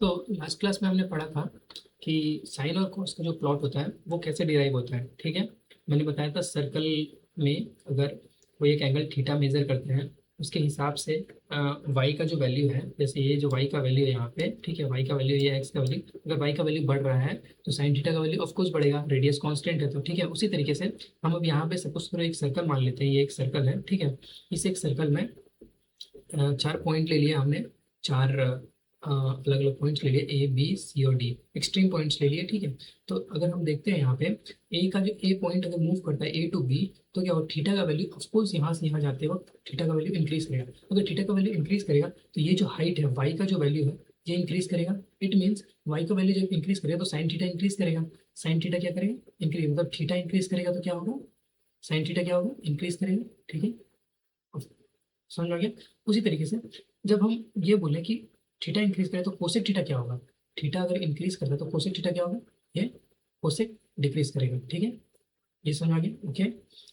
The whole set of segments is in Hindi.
तो लास्ट क्लास में हमने पढ़ा था कि साइन और कॉस का जो प्लॉट होता है वो कैसे डिराइव होता है। ठीक है, मैंने बताया था सर्कल में अगर कोई एक एंगल थीटा मेजर करते हैं उसके हिसाब से वाई का जो वैल्यू है, जैसे ये जो वाई का वैल्यू है यहाँ पे, ठीक है, वाई का वैल्यू या एक्स का वैल्यू, अगर वाई का वैल्यू बढ़ रहा है तो साइन थीटा का वैल्यू ऑफ कोर्स बढ़ेगा, रेडियस कांस्टेंट है तो। ठीक है, उसी तरीके से हम अब यहाँ पे सपोज करो एक सर्कल मान लेते हैं, ये एक सर्कल है। ठीक है, इस एक सर्कल में चार पॉइंट ले लिए हमने, चार अलग अलग पॉइंट्स ले लिए, ए बी सी और डी, एक्सट्रीम पॉइंट्स ले लिए। ठीक है, तो अगर हम देखते हैं यहाँ पे ए का जो ए पॉइंट अगर मूव करता है ए टू बी, तो क्या होगा, थीटा का वैल्यू ऑफकोर्स यहाँ से यहाँ जाते वक्त थीटा का वैल्यू इंक्रीज करेगा। अगर थीटा का वैल्यू इंक्रीज करेगा तो ये जो हाइट है वाई का जो वैल्यू है ये इंक्रीज करेगा। इट मीन्स वाई का वैल्यू जब इंक्रीज करेगा तो साइन थीटा इंक्रीज करेगा। साइन थीटा क्या करेगा, इंक्रीज, मतलब थीटा इंक्रीज करेगा तो क्या होगा, साइन थीटा क्या होगा, इंक्रीज करेगा। ठीक है, समझ में आ गया। उसी तरीके से जब हम ये बोले कि थीटा इंक्रीज करे तो कोसेक थीटा क्या होगा, थीटा अगर इंक्रीज करता है तो कोसेक थीटा क्या होगा, ये कोसेक डिक्रीज करेगा। ठीक है, ये समझ में आ गया। ओके,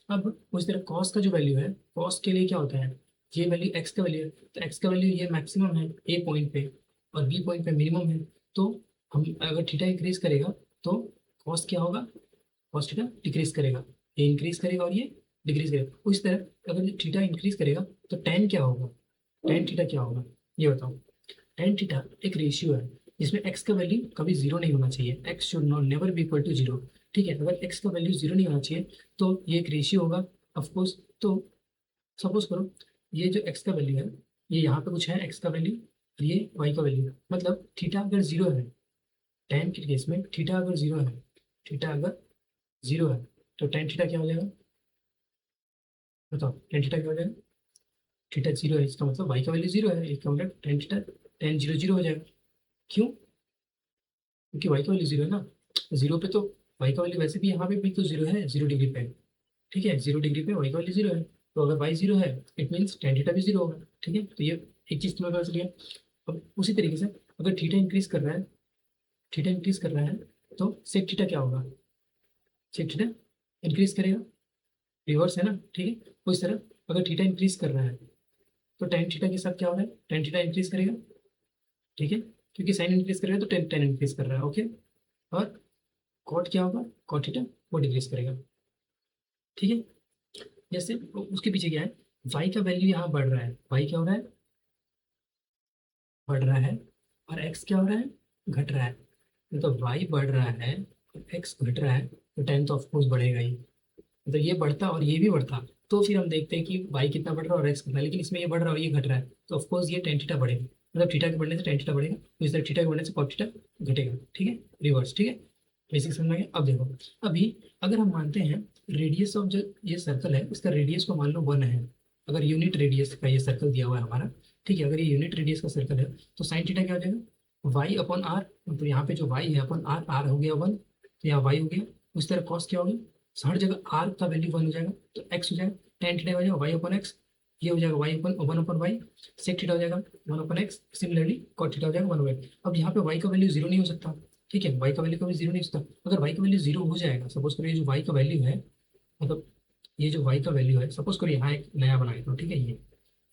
अब उस तरह कॉस का जो वैल्यू है, कॉस के लिए क्या होता है, ये वैल्यू एक्स का वैल्यू है, तो एक्स का वैल्यू ये मैक्सिमम है ए पॉइंट पे और बी पॉइंट पे मिनिमम है। तो हम अगर थीटा इंक्रीज करेगा तो कॉस क्या होगा, कॉस थीटा डिक्रीज करेगा, ये इंक्रीज करेगा और ये डिक्रीज करेगा। उस तरह अगर थीटा इंक्रीज करेगा तो टेन क्या होगा, टेन थीटा क्या होगा, ये बताओ। टेन थीटा एक रेशियो है जिसमें एक्स का वैल्यू कभी जीरो नहीं होना चाहिए, x should not never be equal to zero. ठीक है, अगर एक्स का वैल्यू जीरो नहीं होना चाहिए तो ये एक रेशियो होगा ऑफकोर्स। तो सपोज करो ये जो एक्स का वैल्यू है, ये यहाँ पे कुछ है एक्स का वैल्यू, ये वाई का वैल्यू है, मतलब थीटा अगर जीरो है, टेन के केस में थीटा अगर जीरो है, थीटा अगर जीरो है तो टेन थीटा क्या हो जाएगा, बताओ टेन थीटा क्या हो जाएगा, थीटा जीरो है इसका मतलब वाई का वैल्यू जीरो है, इसका मतलब tan theta tan zero zero हो जाएगा। क्यों, क्योंकि वाई का वैल्यू जीरो है ना, जीरो पे तो वाई का वैल्यू वैसे भी यहाँ पे भी तो जीरो है, जीरो डिग्री पे। ठीक है, जीरो डिग्री पे वाई का वैल्यू जीरो है, तो अगर वाई जीरो है इट मीन्स टेन थीटा भी जीरो होगा। ठीक है, तो ये एक चीज तुम्हें पता चल गया। अब उसी तरीके से अगर थीटा इंक्रीज कर रहा है, थीटा इंक्रीज कर रहा है तो सेक थीटा क्या होगा, सेक थीटा इंक्रीज करेगा, रिवर्स है ना। ठीक है, उस तरह अगर थीटा इंक्रीज कर रहा है तो टेन थीटा के साथ क्या हो रहा है, टेन थीटा इंक्रीज करेगा। ठीक है, क्योंकि साइन इंक्रीज करेगा तो टेन टेन इंक्रीज कर रहा है। ओके, और कॉट क्या होगा, कॉट थीटा वो डिक्रीज करेगा। ठीक है, जैसे उसके पीछे क्या है, वाई का वैल्यू यहाँ बढ़ रहा है, वाई क्या हो रहा है, बढ़ रहा है, और एक्स क्या हो रहा है, घट रहा है। मतलब वाई बढ़ रहा है और एक्स घट रहा है तो टेन तो ऑफकोर्स बढ़ेगा ही। मतलब ये बढ़ता और ये भी बढ़ता तो फिर हम देखते हैं कि वाई कितना बढ़ रहा है और एक्स कितना, लेकिन इसमें ये बढ़ रहा है और ये घट रहा है तो ऑफकोर्स ये टेन थीटा बढ़ेगा। मतलब थीटा के बढ़ने से टेन थीटा बढ़ेगा, तो इस तरह थीटा के बढ़ने से कॉट थीटा घटेगा। ठीक है, रिवर्स। ठीक है, बेसिक समझ में आ गया। अब देखो, अभी अगर हम मानते हैं रेडियस ऑफ जो ये सर्कल है इसका रेडियस को मान लो वन है, अगर यूनिट रेडियस का ये सर्कल दिया हुआ है हमारा। ठीक है, अगर ये यूनिट रेडियस का सर्कल है तो साइन थीटा क्या हो जाएगा, वाई अपॉन आर, मतलब यहाँ पे जो वाई है अपन आर, आर हो गया वन, तो यहाँ वाई हो गया। उस तरह कॉस क्या होगा, हर जगह आर का वैल्यू वन हो जाएगा तो एक्स हो जाएगा, टेन थीटा हो जाएगा वाई अपॉन एक्स, ये हो जाएगा y upon one upon y, sec theta हो जाएगा one upon x, similarly cot theta हो जाएगा वन बाई। अब यहाँ पे वाई का वैल्यू जीरो नहीं हो सकता। ठीक है, वाई का वैल्यू कभी जीरो नहीं हो सकता। अगर वाई का वैल्यू जीरो हो जाएगा, सपोज करो ये जो वाई का वैल्यू है, मतलब ये जो वाई का वैल्यू है, सपोज करो यहाँ एक नया बनाए तो, ठीक है,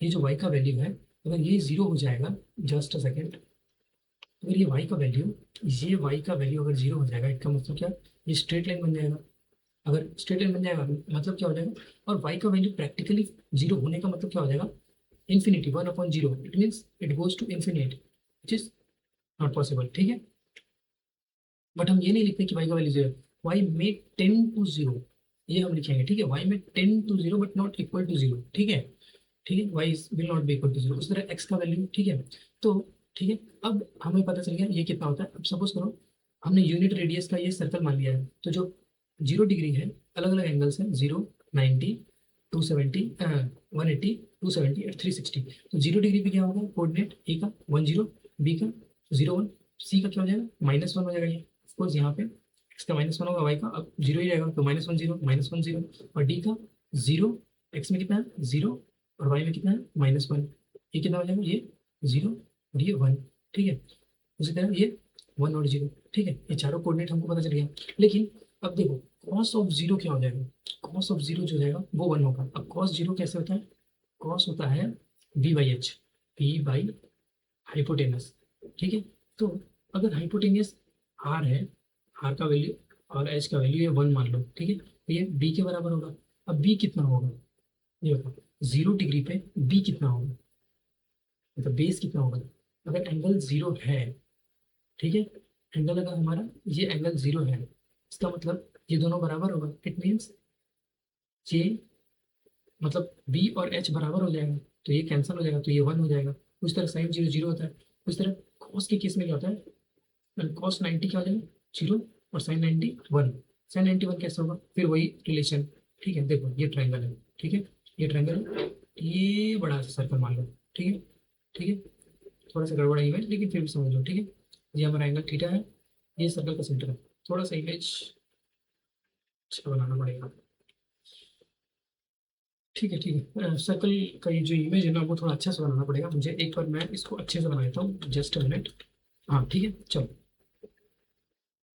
ये जो वाई का वैल्यू है अगर ये जीरो हो जाएगा, जस्ट अ सेकेंड, अगर ये वाई का वैल्यू, ये वाई का वैल्यू अगर जीरो हो जाएगा इसका मतलब क्या, ये स्ट्रेट लाइन बन जाएगा। अगर स्ट्रेट लाइन बन जाएगा मतलब क्या हो जाएगा, और वाई का वैल्यू प्रैक्टिकली जीरो होने का मतलब क्या हो जाएगा, infinity, one upon zero, it means it goes to infinite which is not possible. ठीक है, बट हम ये नहीं लिखते कि वाई का वैल्यू जीरो, वाई में टेन टू जीरो, ये हम लिखेंगे। ठीक है, वाई में tends to zero but not equal to zero. ठीक है, ठीक है, y will not be equal to zero, उस तरह एक्स का वैल्यू। ठीक है, तो ठीक है, अब हमें पता चल गया ये कितना होता है। अब सपोज करो हमने यूनिट रेडियस का ये सर्कल मान लिया है, तो जो जीरो डिग्री है, अलग अलग एंगल्स हैं, जीरो, 90, 270, 180, 270 और 360। तो जीरो डिग्री पे क्या होगा, कोऑर्डिनेट ए का 10, बी का 01, सी का क्या हो जाएगा, -1 हो जाएगा। ये ऑफकोर्स यहाँ पे एक्स का -1 होगा, वाई का अब जीरो ही रहेगा तो -1 0, -1 0, और डी का जीरो, एक्स में कितना है जीरो और वाई में कितना है -1, ये कितना हो जाएगा, ये जीरो और ये वन। ठीक है, उसी तरह ये वन और जीरो। ठीक है, ये चारों कोऑर्डिनेट हमको पता चल गया। लेकिन अब देखो कॉस ऑफ जीरो क्या हो जाएगा, कॉस ऑफ जीरो जो जाएगा वो वन होगा। अब कॉस जीरो कैसे होता है, कॉस होता है v by H, P by hypotenuse. ठीक है, तो अगर हाइपोटेनियस आर है, आर का वैल्यू और एच का वैल्यू ये 1 मान लो, ठीक है, तो ये बी के बराबर होगा। अब बी कितना होगा, ये बताओ, 0 डिग्री पे बी कितना होगा, मतलब बेस कितना होगा। अगर एंगल जीरो है, ठीक है, एंगल अगर हमारा ये एंगल जीरो है, इसका मतलब ये दोनों बराबर होगा। इट मीन्स ये, मतलब बी और एच बराबर हो जाएगा, तो ये कैंसिल हो जाएगा, तो ये 1 हो जाएगा। उस तरह साइन जीरो जीरो होता है। उस तरह कॉस के केस में क्या होता है, कॉस 90 क्या हो जाएगा, जीरो, और साइन 90 1। साइन 91 कैसे होगा, फिर वही रिलेशन। ठीक है, देखो ये ट्रायंगल है, ठीक है, ये ट्रायंगल है, ये बड़ा सा सर्कल मान लो, ठीक है, ठीक है, थोड़ा सा गड़बड़ा इमेज लेकिन फिर भी समझ लो, ठीक है। ये हमारा एंगल थीटा है, ये सर्कल का सेंटर है। थोड़ा सा इमेज अच्छा बनाना पड़ेगा, ठीक है, ठीक है। सर्कल का ये जो इमेज है ना, वो थोड़ा अच्छा से बनाना पड़ेगा मुझे। एक बार मैं इसको अच्छे से बना देता हूँ, जस्ट अ मिनट। हाँ ठीक है, चलो,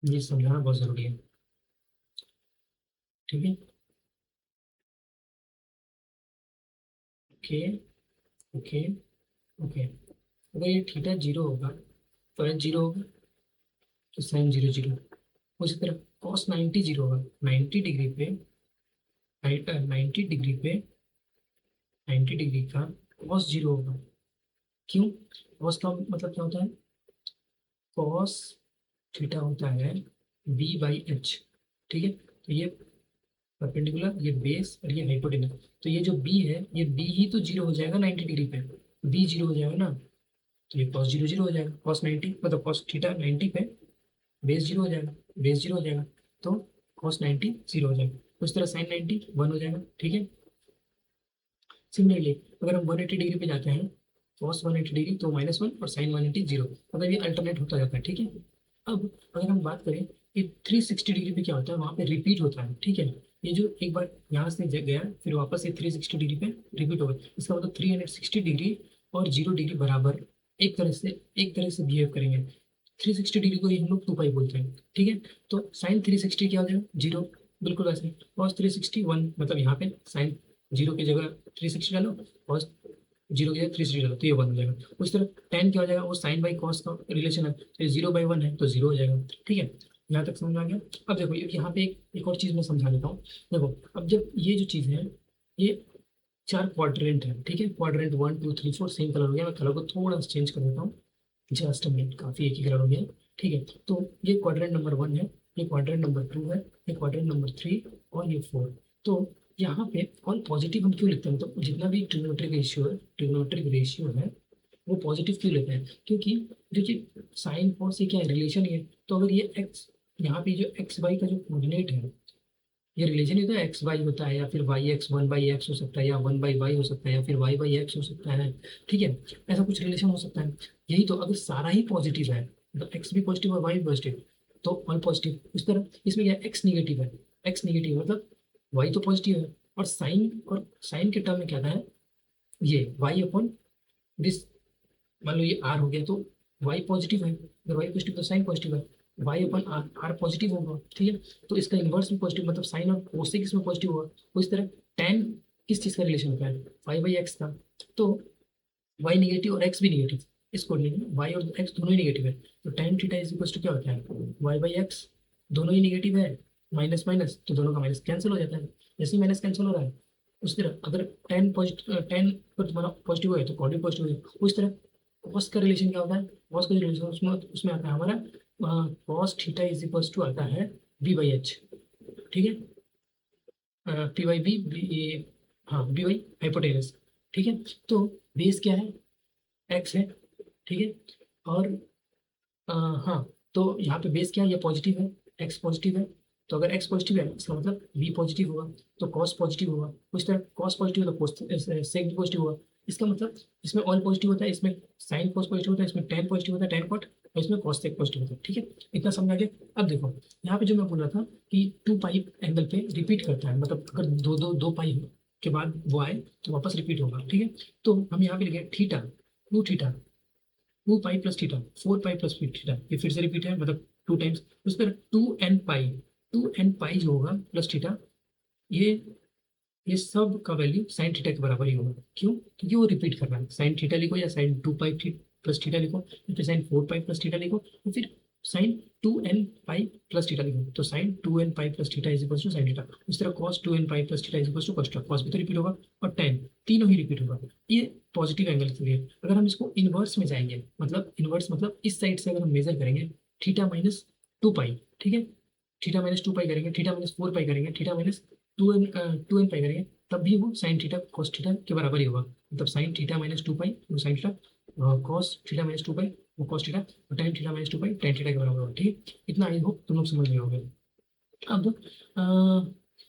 ये समझाना बहुत ज़रूरी है, ठीक है। Okay, okay, okay. अगर ये थीटा जीरो होगा तो एच जीरो होगा, तो साइन जीरो जीरो। उसी तरह कॉस 90 जीरो होगा, 90 डिग्री पे, 90 डिग्री पे, 90 डिग्री का कॉस जीरो होगा। क्यों, कॉस का मतलब क्या होता है, कॉस थीटा होता है बी बाई एच, ठीक है। तो ये परपेंडिकुलर, ये बेस और ये हाइपोटेन्यूज, तो ये जो बी है, ये बी ही तो जीरो हो जाएगा 90 डिग्री पे, बी जीरो हो जाएगा ना, तो ये कॉस जीरो जीरो हो जाएगा। कॉस 90 मतलब कॉस थीटा 90 पे बेस जीरो हो जाएगा, बेस जीरो हो जाएगा, तो कॉस 90 जीरो हो जाएगा। उस तरह साइन 90 1 हो जाएगा, ठीक है। सिमिलरली अगर हम 180 डिग्री पे जाते हैं, कॉस 180 डिग्री तो -1 और साइन 180 जीरो, मतलब ये अल्टरनेट होता जाता है, ठीक है। अब अगर हम बात करें कि 360 डिग्री पे क्या होता है, वहाँ पे रिपीट होता है, ठीक है। ये जो एक बार यहाँ से गया फिर वापस ये 360 डिग्री पे रिपीट होगा, इसका मतलब 360 डिग्री और 0 डिग्री बराबर एक तरह से बिहेव करेंगे। 360 डिग्री को ही हम लोग 2 पाई बोलते हैं, ठीक है। तो साइन 360 क्या हो जाएगा, जीरो, बिल्कुल वैसे। कॉस 360 1, मतलब यहाँ पे साइन जीरो की जगह 360 डालो, कॉस जीरो की जगह 360 डालो, तो ये 1 हो जाएगा। उस तरह टेन क्या हो जाएगा, वो साइन बाई कॉस का रिलेशन है, तो 0/1 है तो 0 हो जाएगा, ठीक है। यहाँ तक समझ में आ गया। अब देखो यहाँ पे एक और चीज़ मैं समझा देता हूँ। देखो, अब जब ये जो चीज़ है, ये 4 क्वाड्रेंट है, ठीक है, क्वाड्रेंट 1 2 3 4 सेम कलर हो गया। मैं कलर को थोड़ा सा चेंज कर देता हूँ, जस्ट मिनट, काफ़ी एक ही कलर हो गया, ठीक है। तो ये क्वाड्रेंट नंबर 1 है, ये क्वाड्रेंट नंबर 2 है, ये क्वाड्रेंट नंबर 3 और ये 4। तो यहाँ पे ऑल पॉजिटिव हम क्यों लिखते हैं, मतलब जितना भी ट्रिग्नोमेट्रिक रेशियो है वो पॉजिटिव क्यों लेते हैं, क्योंकि देखिए साइन कॉस से क्या है, रिलेशन ही है। तो अगर ये एक्स, यहाँ पे जो एक्स वाई का जो कोऑर्डिनेट है, ये रिलेशन ही तो एक्स वाई होता है, या फिर वाई एक्स 1/x हो सकता है, या 1/y हो सकता है, या फिर y/x हो सकता है, ठीक है। ऐसा कुछ रिलेशन हो सकता है। यही तो, अगर सारा ही पॉजिटिव है, मतलब एक्स भी पॉजिटिव और वाई भी पॉजिटिव, तो ऑल पॉजिटिव। इस तरह इसमें क्या है, एक्स निगेटिव है, एक्स निगेटिव मतलब वाई तो पॉजिटिव है, और साइन के टर्म में क्या था है, ये वाई अपॉन दिस, मान लो ये आर हो गया, तो वाई पॉजिटिव है, अगर वाई पॉजिटिव तो साइन पॉजिटिव है, y upon r, r positive होगा, ठीक है। तो इसका इन्वर्स भी पॉजिटिव, मतलब साइन और कोसेक इसमें पॉजिटिव होगा। तो इस तरह टेन किस चीज़ का रिलेशन होता है, y/x का। तो वाई निगेटिव और एक्स भी निगेटिव, इस कोऑर्डिनेट में वाई और एक्स दोनों ही निगेटिव है, तो tan theta is equal to क्या होता है, y/x, दोनों ही निगेटिव है, माइनस माइनस तो दोनों का माइनस कैंसिल हो जाता है। जैसे ही माइनस कैंसिल हो रहा है, उस तरह अगर टेन पॉजिटिव, टेन पर तुम्हारा पॉजिटिव है तो कॉर्ड भी पॉजिटिव है। उस तरह कॉस का रिलेशन क्या होता है, कॉस का रिलेशन उसमें उसमें आता है हमारा cos theta is equal to आता है b/h, ठीक है, p/b, हाँ b/, हाइपोटेनस, ठीक है। तो बेस क्या है, एक्स है, ठीक है। और हाँ, तो यहाँ पे बेस क्या है, ये पॉजिटिव है, एक्स पॉजिटिव है। तो अगर एक्स पॉजिटिव है इसका मतलब बी पॉजिटिव होगा, तो कॉस पॉजिटिव होगा। उस तरह कॉस पॉजिटिव तो कोस सेक भी पॉजिटिव होगा। इसका मतलब इसमें ऑल पॉजिटिव होता है, इसमें साइन कॉस पॉजिटिव होता है, इसमें टेन पॉजिटिव होता है, टेन कॉट, और इसमें कॉस सेक पॉजिटिव होता है, ठीक है। इतना समझ आ गया। अब देखो यहाँ पे जो मैं बोल रहा था कि 2 पाई एंगल पे रिपीट करता है, मतलब अगर दो पाई के बाद वो आए तो वापस रिपीट होगा, ठीक है। तो हम यहाँ पे लिखे थीटा, 2 थीटा, 2 पाई प्लस थीटा, 4 पाई प्लस थीटा, ये फिर से रिपीट है, मतलब 2 टाइम्स। उस पर 2 n पाई, 2 n पाई जो होगा प्लस थीटा, ये ये सब का वैल्यू साइन थीटा के बराबर ही होगा। क्यों, क्योंकि वो रिपीट कर रहा है, साइन थीटा लिखो या साइन 2 पाई प्लस थीटा लिखो, फिर साइन 4 पाई प्लस थीटा लिखो, और फिर sign 2n pi plus theta लिखो। तो sine 2n pi plus theta is equal to sine theta. इस तरह cos 2n pi plus theta is equal to cos theta. Cos भी तो रिपीट होगा और टेन, तीनों ही रिपीट होगा। ये पॉजिटिव एंगल के लिए। अगर हम इसको इनवर्स में जाएंगे, मतलब इनवर्स मतलब इस साइड से अगर हम मेजर करेंगे, थीटा माइनस 2 पाई, ठीक है, थीटा माइनस 2 पाई करेंगे, थीटा माइनस 4 पाई करेंगे, थीटा माइनस 2n पाई करेंगे, तब भी वो साइन थीटा कॉस थीटा के बराबर ही होगा। मतलब साइन थीटा माइनस 2 पाई वो sine theta, cos theta minus 2 पाई वो कॉस थीटा, और टेन थीटा माइनस 2 पाई टेन थीटा के बराबर होगा। ठीक है, इतना आई होप तुम लोग समझ गए होंगे। अब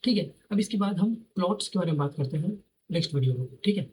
ठीक है, अब इसके बाद हम प्लॉट्स के बारे में बात करते हैं नेक्स्ट वीडियो में, ठीक है।